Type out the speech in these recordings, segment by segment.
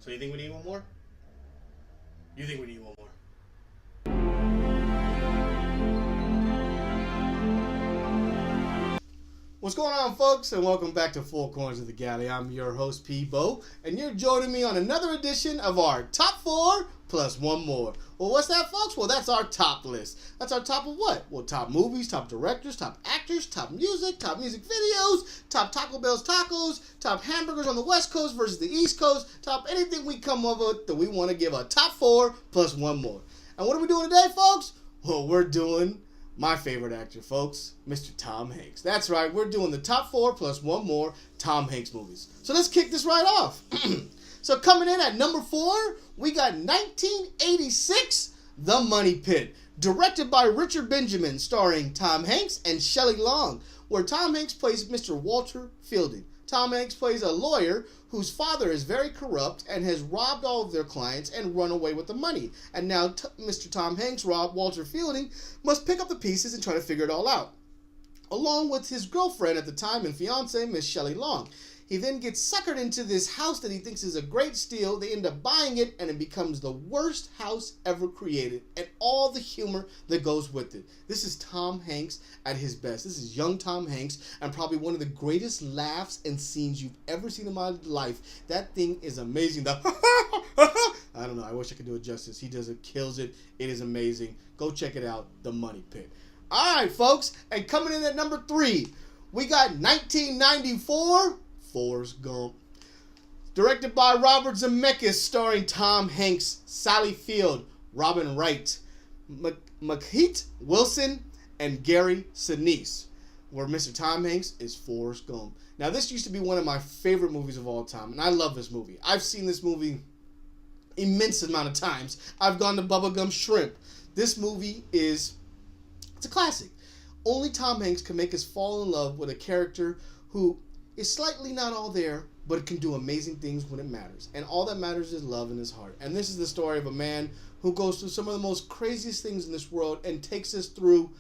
So you think we need one more? You think we need one more? What's going on, folks, and welcome back to Four Corners of the Galley. I'm your host, PBO, and you're joining me on another edition of our Top 4 plus one more. Well, what's that, folks? Well, that's our top list. That's our top of what? Well, top movies, top directors, top actors, top music videos, top Taco Bell's tacos, top hamburgers on the West Coast versus the East Coast, top anything we come up with that we want to give a top 4 plus one more. And what are we doing today, folks? Well, we're doing my favorite actor, folks, Mr. Tom Hanks. That's right, we're doing the top 4 plus one more Tom Hanks movies. So let's kick this right off. So coming in at number 4, we got 1986, The Money Pit, directed by Richard Benjamin, starring Tom Hanks and Shelley Long, where Tom Hanks plays Mr. Walter Fielding. Tom Hanks plays a lawyer whose father is very corrupt and has robbed all of their clients and run away with the money. And now Mr. Tom Hanks, Walter Fielding, must pick up the pieces and try to figure it all out, along with his girlfriend at the time and fiancée, Miss Shelley Long. He then gets suckered into this house that he thinks is a great steal. They end up buying it, and it becomes the worst house ever created, and all the humor that goes with it. This is Tom Hanks at his best. This is young Tom Hanks, and probably one of the greatest laughs and scenes you've ever seen in my life. That thing is amazing. I don't know. I wish I could do it justice. He does it, kills it. It is amazing. Go check it out, The Money Pit. All right, folks, and coming in at number 3, we got 1994... Forrest Gump. Directed by Robert Zemeckis, starring Tom Hanks, Sally Field, Robin Wright, McKeith Wilson, and Gary Sinise, where Mr. Tom Hanks is Forrest Gump. Now, this used to be one of my favorite movies of all time, and I love this movie. I've seen this movie immense amount of times. I've gone to Bubblegum Shrimp. This movie it's a classic. Only Tom Hanks can make us fall in love with a character who is slightly not all there, but can do amazing things when it matters. And all that matters is love in his heart. And this is the story of a man who goes through some of the most craziest things in this world and takes us through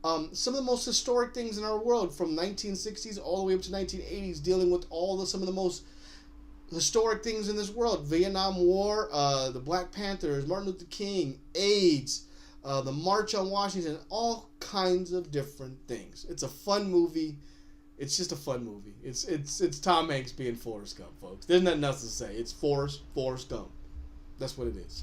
some of the most historic things in our world, from 1960s all the way up to 1980s, dealing with some of the most historic things in this world. Vietnam War, the Black Panthers, Martin Luther King, AIDS, the March on Washington, all kinds of different things. It's a fun movie. It's just a fun movie. It's Tom Hanks being Forrest Gump, folks. There's nothing else to say. It's Forrest Gump. That's what it is.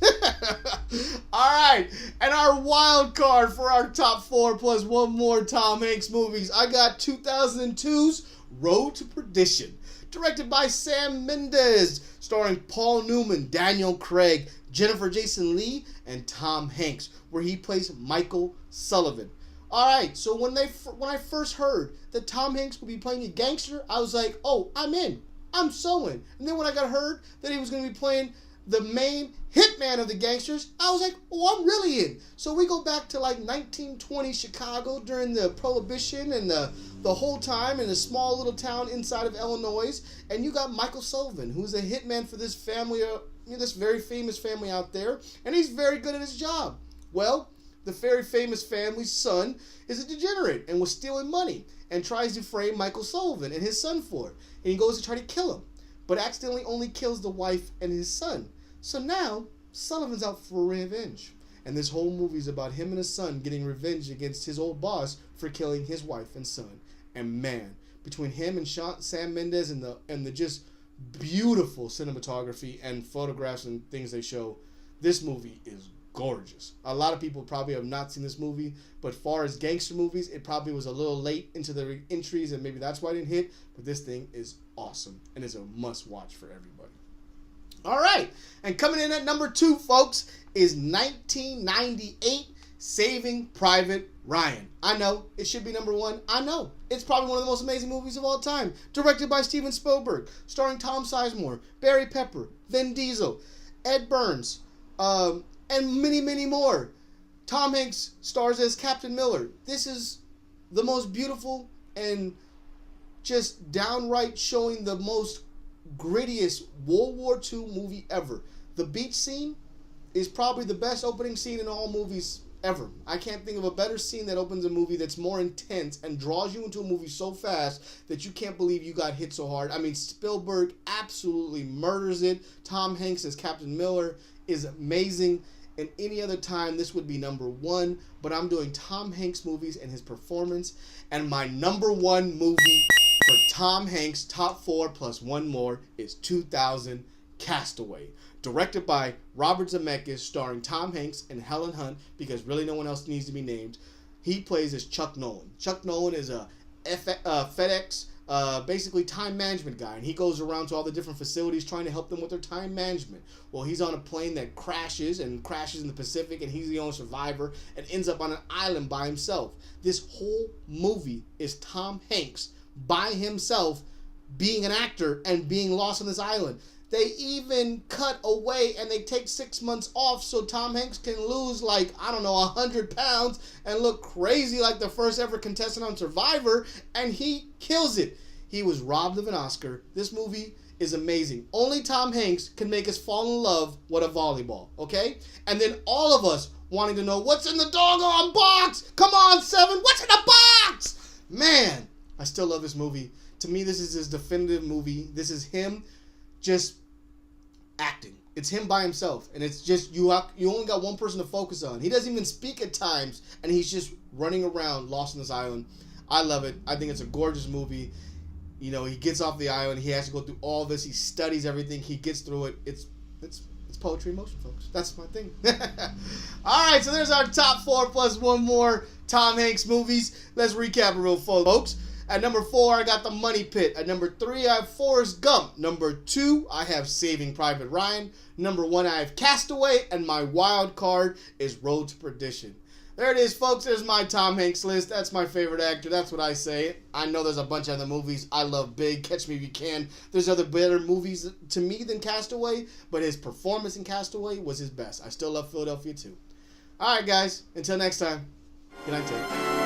All right, and our wild card for our top 4 plus one more Tom Hanks movies. I got 2002's Road to Perdition, directed by Sam Mendes, starring Paul Newman, Daniel Craig, Jennifer Jason Leigh, and Tom Hanks, where he plays Michael Sullivan. Alright, so when I first heard that Tom Hanks would be playing a gangster, I was like, oh, I'm in. I'm so in. And then when I got heard that he was going to be playing the main hitman of the gangsters, I was like, oh, I'm really in. So we go back to like 1920 Chicago during the Prohibition and the whole time in a small little town inside of Illinois. And you got Michael Sullivan, who's a hitman for this family, this very famous family out there. And he's very good at his job. Well, the very famous family's son is a degenerate and was stealing money and tries to frame Michael Sullivan and his son for it. And he goes to try to kill him, but accidentally only kills the wife and his son. So now, Sullivan's out for revenge. And this whole movie is about him and his son getting revenge against his old boss for killing his wife and son. And man, between him and Sam Mendes and the just beautiful cinematography and photographs and things they show, this movie is gorgeous. A lot of people probably have not seen this movie, but far as gangster movies, it probably was a little late into the entries, and maybe that's why it didn't hit, but this thing is awesome, and is a must-watch for everybody. All right, and coming in at number 2, folks, is 1998, Saving Private Ryan. I know, it should be number 1. I know, it's probably one of the most amazing movies of all time. Directed by Steven Spielberg, starring Tom Sizemore, Barry Pepper, Vin Diesel, Ed Burns, and many, many more. Tom Hanks stars as Captain Miller. This is the most beautiful and just downright showing the most grittiest World War II movie ever. The beach scene is probably the best opening scene in all movies Ever. I can't think of a better scene that opens a movie that's more intense and draws you into a movie so fast that you can't believe you got hit so hard. I mean, Spielberg absolutely murders it. Tom Hanks as Captain Miller is amazing. In any other time, this would be number one, but I'm doing Tom Hanks movies and his performance, and my number one movie for Tom Hanks, top 4 plus one more, is 2000 Castaway. Directed by Robert Zemeckis, starring Tom Hanks and Helen Hunt, because really no one else needs to be named. He plays as Chuck Nolan. Chuck Nolan is a FedEx, basically time management guy, and he goes around to all the different facilities trying to help them with their time management. Well, he's on a plane that crashes in the Pacific, and he's the only survivor and ends up on an island by himself. This whole movie is Tom Hanks by himself being an actor and being lost on this island. They even cut away and they take 6 months off so Tom Hanks can lose 100 pounds and look crazy like the first ever contestant on Survivor, and he kills it. He was robbed of an Oscar. This movie is amazing. Only Tom Hanks can make us fall in love with a volleyball, okay? And then all of us wanting to know what's in the doggone box. Come on, Seven, what's in the box? Man, I still love this movie. To me, this is his definitive movie. This is him just acting. It's him by himself, and it's just you only got one person to focus on. He doesn't even speak at times, and he's just running around lost on this island. I love it. I think it's a gorgeous movie. You know, he gets off the island, he has to go through all this, he studies everything, he gets through it. It's poetry in motion, folks. That's my thing. Alright, so there's our top 4 plus one more Tom Hanks movies. Let's recap it real, folks. At number 4, I got The Money Pit. At number 3, I have Forrest Gump. Number 2, I have Saving Private Ryan. Number 1, I have Castaway. And my wild card is Road to Perdition. There it is, folks. There's my Tom Hanks list. That's my favorite actor. That's what I say. I know there's a bunch of other movies. I love Big, Catch Me If You Can. There's other better movies to me than Castaway, but his performance in Castaway was his best. I still love Philadelphia, too. All right, guys. Until next time. Good night, Ted.